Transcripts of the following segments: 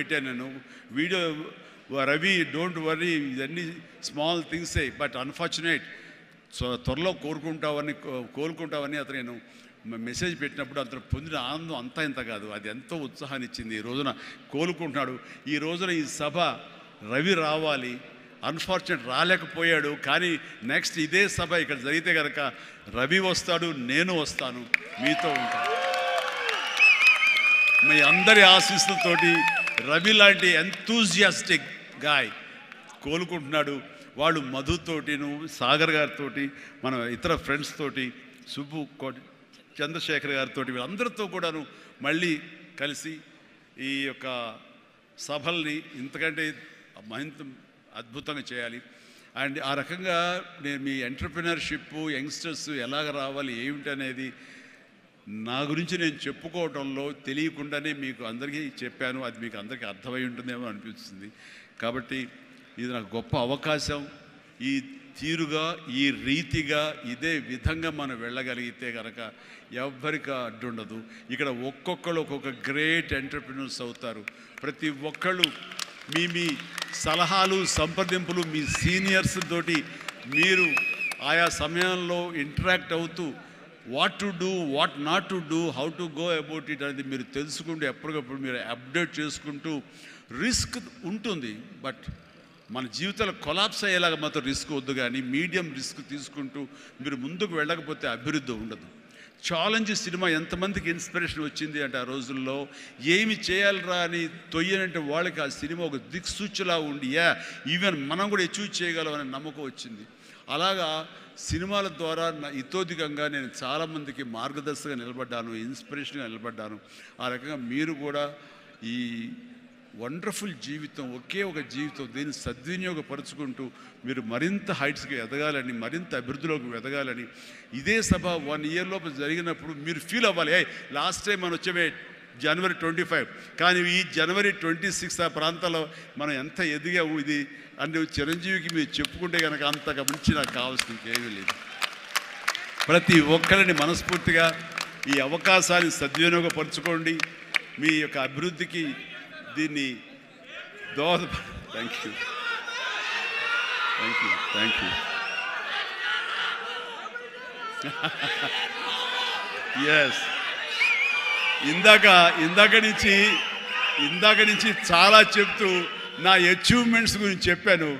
పెట్టాను నేను video. Ravi don't worry, ఇవన్నీ స్మాల్ థింగ్సే, బట్ అన్ఫార్చునేట్ త్వరలో కోలుకుంటావని అతను నేను మెసేజ్ పెట్టినప్పుడు అతను పొందిన ఆనందం అంతా ఇంత కాదు, అది ఎంతో ఉత్సాహాన్ని ఇచ్చింది. ఈ రోజున కోలుకుంటున్నాడు. ఈ రోజున ఈ సభ రవి రావాలి, అన్ఫార్చునేట్ రాలేకపోయాడు, కానీ నెక్స్ట్ ఇదే సభ ఇక్కడ జరిగితే కనుక రవి వస్తాడు, నేను వస్తాను, మీతో ఉంటాను. మీ అందరి ఆశీస్సులతోటి రవి లాంటి ఎంతూజియాస్టిక్ గాయ్ కోలుకుంటున్నాడు. వాళ్ళు మధుతోటిను, సాగర్ గారితో, మన ఇతర ఫ్రెండ్స్ తోటి, సుబ్బు చంద్రశేఖర్ గారితో, వీళ్ళందరితో కూడాను మళ్ళీ కలిసి ఈ యొక్క సభల్ని ఇంతకంటే మరింత అద్భుతంగా చేయాలి. అండ్ ఆ రకంగా నేను మీ ఎంటర్‌ప్రెన్యూర్‌షిప్, యంగ్స్టర్స్ ఎలాగ రావాలి ఏమిటి అనేది నా గురించి నేను చెప్పుకోవడంలో తెలియకుండానే మీకు అందరికీ చెప్పాను. అది మీకు అందరికీ అర్థమై ఉంటుందేమో అనిపిస్తుంది. కాబట్టి ఇది నాకు గొప్ప అవకాశం. ఈ తీరుగా, ఈ రీతిగా, ఇదే విధంగా మనం వెళ్ళగలిగితే కనుక ఎవ్వరికి అడ్డుండదు. ఇక్కడ ఒక్కొక్కరు ఒక్కొక్క గ్రేట్ ఎంటర్‌ప్రెన్యూర్స్ అవుతారు. ప్రతి ఒక్కళ్ళు మీ సలహాలు, సంప్రదింపులు మీ సీనియర్స్ తోటి మీరు ఆయా సమయంలో ఇంటరాక్ట్ అవుతూ what to do, what not to do, how to go about it అనేది మీరు తెలుసుకుంటూ ఎప్పటికప్పుడు మీరు అప్డేట్ చేసుకుంటూ, రిస్క్ ఉంటుంది, బట్ మన జీవితాలు కొలాప్స్ అయ్యేలాగా మాత్రం రిస్క్ వద్దు. కానీ మీడియం రిస్క్ తీసుకుంటూ మీరు ముందుకు వెళ్ళకపోతే అభివృద్ధి ఉండదు. ఛాలెంజ్ సినిమా ఎంతమందికి ఇన్స్పిరేషన్ వచ్చింది అంటే ఆ రోజుల్లో ఏమి చేయాలరా అని తొయ్యనంటే వాళ్ళకి ఆ సినిమా ఒక దిక్సూచిలా ఉండి ఈవెన్ మనం కూడా అచీవ్ చేయగలం అనే నమ్మకం వచ్చింది. అలాగా సినిమాల ద్వారా ఇతోధికంగా నేను చాలామందికి మార్గదర్శకంగా నిలబడ్డాను, ఇన్స్పిరేషన్గా నిలబడ్డాను. ఆ రకంగా మీరు కూడా ఈ వండర్ఫుల్ జీవితం, ఒకే ఒక జీవితం, దీన్ని సద్వినియోగపరుచుకుంటూ మీరు మరింత హైట్స్కి ఎదగాలని, మరింత అభివృద్ధిలోకి ఎదగాలని, ఇదే సభ 1 year లోపు జరిగినప్పుడు మీరు ఫీల్ అవ్వాలి, లాస్ట్ టైం మనం వచ్చే January 25, కానీ ఈ January 26 ఆ ప్రాంతాల్లో మనం ఎంత ఎదిగాము ఇది అంటే చిరంజీవికి మీరు చెప్పుకుంటే కనుక అంతకు మించి నాకు కావాల్సింది ఇంకేమీ లేదు. ప్రతి ఒక్కరిని మనస్ఫూర్తిగా ఈ అవకాశాన్ని సద్వినియోగపరచుకోండి. మీ యొక్క అభివృద్ధికి దీన్ని థ్యాంక్ యూ. ఎస్, ఇందాక నుంచి చాలా చెప్తూ నా అచీవ్మెంట్స్ గురించి చెప్పాను.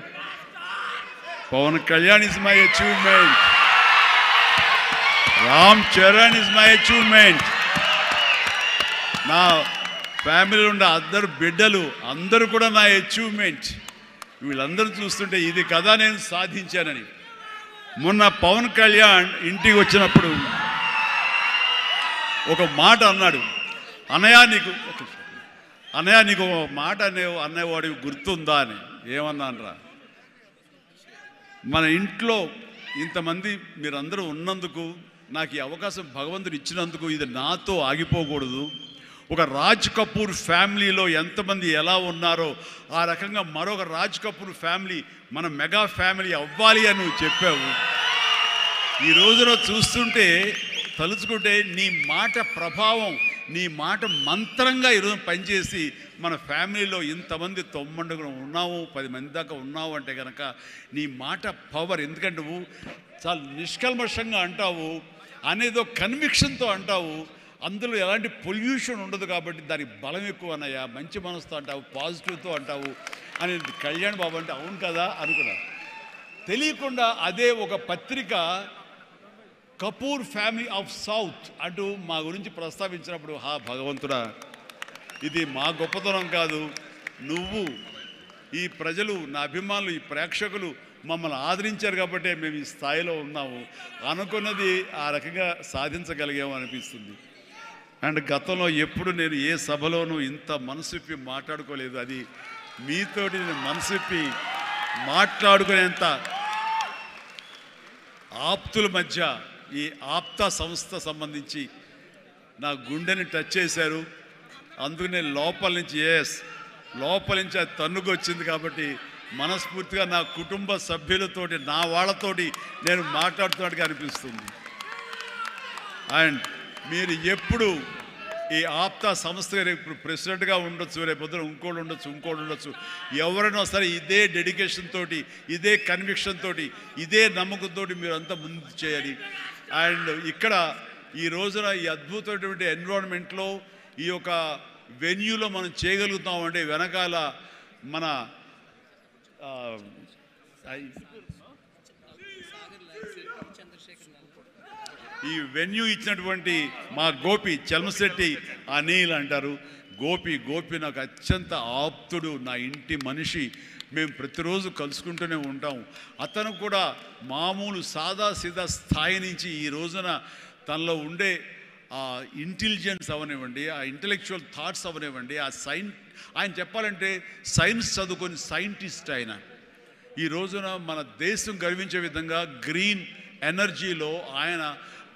Pawan Kalyan is my achievement, Ram Charan is my achievement, నా ఫ్యామిలీలో ఉన్న అందరు బిడ్డలు అందరూ కూడా నా అచీవ్మెంట్. వీళ్ళందరూ చూస్తుంటే ఇది కదా నేను సాధించానని. మొన్న పవన్ కళ్యాణ్ ఇంటికి వచ్చినప్పుడు ఒక మాట అన్నాడు, అన్నయ్య నీకు ఒక మాట అనేవాడికి గుర్తుందా అని. ఏమన్నానరా, మన ఇంట్లో ఇంతమంది మీరందరూ ఉన్నందుకు, నాకు ఈ అవకాశం భగవంతుడు ఇచ్చినందుకు ఇది నాతో ఆగిపోకూడదు. ఒక రాజ్ కపూర్ ఫ్యామిలీలో ఎంతమంది ఎలా ఉన్నారో ఆ రకంగా మరొక రాజ్ కపూర్ ఫ్యామిలీ మన మెగా ఫ్యామిలీ అవ్వాలి అని నువ్వు చెప్పావు. ఈ రోజున చూస్తుంటే, తలుచుకుంటే నీ మాట ప్రభావం, నీ మాట మంత్రంగా ఈరోజు పనిచేసి మన ఫ్యామిలీలో ఇంతమంది 90 ఉన్నావు, 10 మంది దాకా ఉన్నావు అంటే కనుక నీ మాట పవర్. ఎందుకంటే నువ్వు చాలా నిష్కల్మషంగా అంటావు, అనేదో కన్విక్షన్తో అంటావు, అందులో ఎలాంటి పొల్యూషన్ ఉండదు కాబట్టి దానికి బలం ఎక్కువ అన్నయ్య. మంచి మనసుతో అంటావు, పాజిటివ్తో అంటావు అని కళ్యాణ్ బాబు అంటే అవును కదా అనుకున్నా. తెలియకుండా అదే ఒక పత్రిక కపూర్ ఫ్యామిలీ ఆఫ్ సౌత్ అంటూ మా గురించి ప్రస్తావించినప్పుడు, భగవంతుడా, ఇది మా గొప్పతనం కాదు, నువ్వు ఈ ప్రజలు, నా అభిమానులు, ఈ ప్రేక్షకులు మమ్మల్ని ఆదరించారు కాబట్టి మేము ఈ స్థాయిలో ఉన్నాము అనుకున్నది ఆ రకంగా సాధించగలిగాము అనిపిస్తుంది. అండ్ గతంలో ఎప్పుడు నేను ఏ సభలోనూ ఇంత మనసిప్పి మాట్లాడుకోలేదు. అది మీతోటి నేను మనసిప్పి మాట్లాడుకునేంత ఆప్తుల మధ్య ఈ ఆప్తా సంస్థ సంబంధించి నా గుండెని టచ్ చేశారు. అందుకనే లోపల నుంచి అది తన్నుకు వచ్చింది. కాబట్టి మనస్ఫూర్తిగా నా కుటుంబ సభ్యులతోటి, నా వాళ్ళతోటి నేను మాట్లాడుతున్నట్టుగా అనిపిస్తుంది. అండ్ మీరు ఎప్పుడు ఈ ఆప్తా సంస్థ ఇప్పుడు ప్రెసిడెంట్గా ఉండొచ్చు, రేపొద్దున ఇంకోటి ఉండొచ్చు. ఎవరైనా సరే ఇదే డెడికేషన్ తోటి, ఇదే కన్విక్షన్ తోటి, ఇదే నమ్మకంతో మీరు అంతా ముందు చేయాలి. అండ్ ఇక్కడ ఈ రోజున ఈ అద్భుతమైనటువంటి ఎన్విరాన్మెంట్లో ఈ యొక్క వెన్యూలో మనం చేయగలుగుతామంటే వెనకాల మన ఈ వెన్యూ ఇచ్చినటువంటి మా గోపి చలమశెట్టి అనిల్ అంటారు. గోపి నాకు అత్యంత ఆప్తుడు, నా ఇంటి మనిషి. మేము ప్రతిరోజు కలుసుకుంటూనే ఉంటాం. అతను కూడా మామూలు సాదాసీదా స్థాయి నుంచి ఈ రోజున తనలో ఉండే ఆ ఇంటెలిజెన్స్ అవనివ్వండి, ఆ ఇంటలెక్చువల్ థాట్స్ అవనివ్వండి, ఆయన చెప్పాలంటే సైన్స్ చదువుకొని సైంటిస్ట్ ఆయన. ఈ రోజున మన దేశం గర్వించే విధంగా గ్రీన్ ఎనర్జీలో ఆయన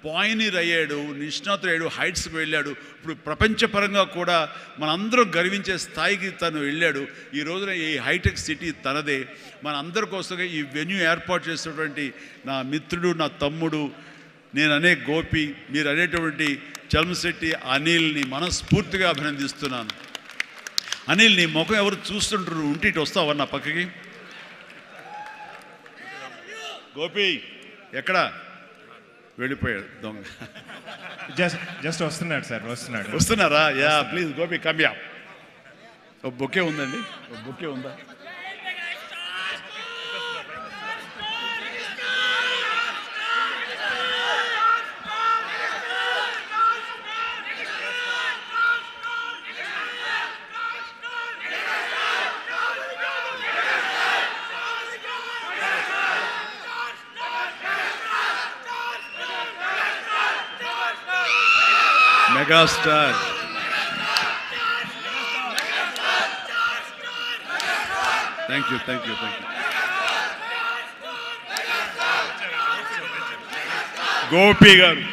పాయనీర్ అయ్యాడు, నిష్ణాతుడయ్యాడు, హైట్స్కి వెళ్ళాడు. ఇప్పుడు ప్రపంచపరంగా కూడా మనందరం గర్వించే స్థాయికి తను వెళ్ళాడు. ఈ రోజున ఈ హైటెక్ సిటీ తనదే. మన అందరి కోసంగా ఈ వెన్యూ ఏర్పాటు చేసినటువంటి నా మిత్రుడు, నా తమ్ముడు, నేను అనే గోపి, మీరు అనేటువంటి చలమశెట్టి అనిల్ని మనస్ఫూర్తిగా అభినందిస్తున్నాను. అనిల్, నీ ముఖం ఎవరు చూస్తుంటారు, ఉంటే ఇటు వస్తావా నా పక్కకి? గోపి ఎక్కడా వెళ్ళిపోయాడు దొంగ. జస్ట్ వస్తున్నాడు సార్, వస్తున్నారా? Yeah please Gopi come yeah. ఒక బొకే ఉందండి, ఒక బొకే ఉందా? Megastar thank you. గోపి గారు,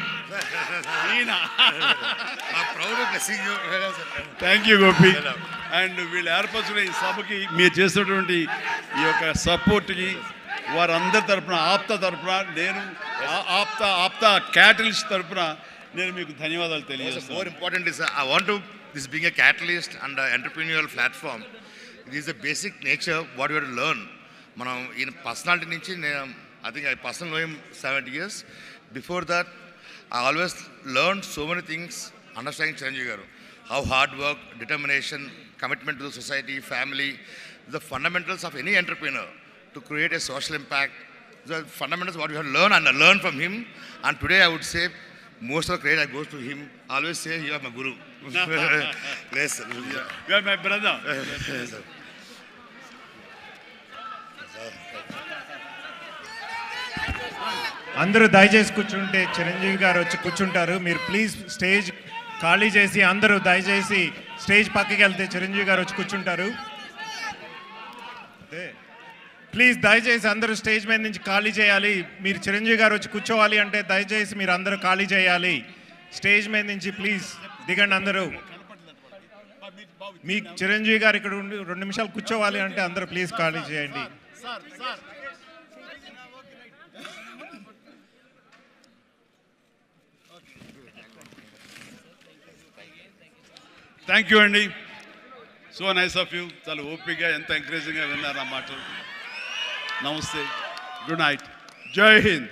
థ్యాంక్ యూ గోపి. అండ్ వీళ్ళు ఏర్పరచిన ఈ సభకి మీరు చేసినటువంటి ఈ యొక్క సపోర్ట్కి వారందరి తరఫున, ఆప్తా తరఫున, నేను ఆప్తా క్యాటలిస్ట్ తరఫున నేను మీకు ధన్యవాదాలు తెలియజేస్తాను. More important is I want to this being a catalyst and an entrepreneurial platform. This is the basic nature what you have to learn. మనం ఈయన పర్సనాలిటీ నుంచి నేను I think I personally know him 70 years. Before that I always learned so many things understanding Chiranjeevi garu. How hard work, determination, commitment to the society, family, the fundamentals of any entrepreneur to create a social impact. The fundamentals what you have to learn and learn from him. And today I would say most of the credit goes to him. I always say you are my guru. Yes, sir. You are my brother. Yes, sir. అందరూ దయచేసి కూర్చుంటే చిరంజీవి గారు వచ్చి కూర్చుంటారు. మీరు please stage ఖాళీ చేసి అందరూ దయచేసి స్టేజ్ పక్కకి వెళ్తే చిరంజీవి గారు వచ్చి కూర్చుంటారు. ప్లీజ్ దయచేసి అందరూ స్టేజ్ మీద నుంచి ఖాళీ చేయాలి. మీరు చిరంజీవి గారు వచ్చి కూర్చోవాలి అంటే దయచేసి మీరు అందరూ ఖాళీ చేయాలి. స్టేజ్ మీద నుంచి ప్లీజ్ దిగండి అందరూ. మీ చిరంజీవి గారు ఇక్కడ ఉండి 2 నిమిషాలు కూర్చోవాలి అంటే అందరూ ప్లీజ్ ఖాళీ చేయండి. థ్యాంక్ యూ అండి. So nice of you. చాలా ఓపికగా ఎంత ఎంకరేజింగ్గా విన్నారు ఆ మాటలు. నమస్తే, గుడ్ నైట్, జై హింద్.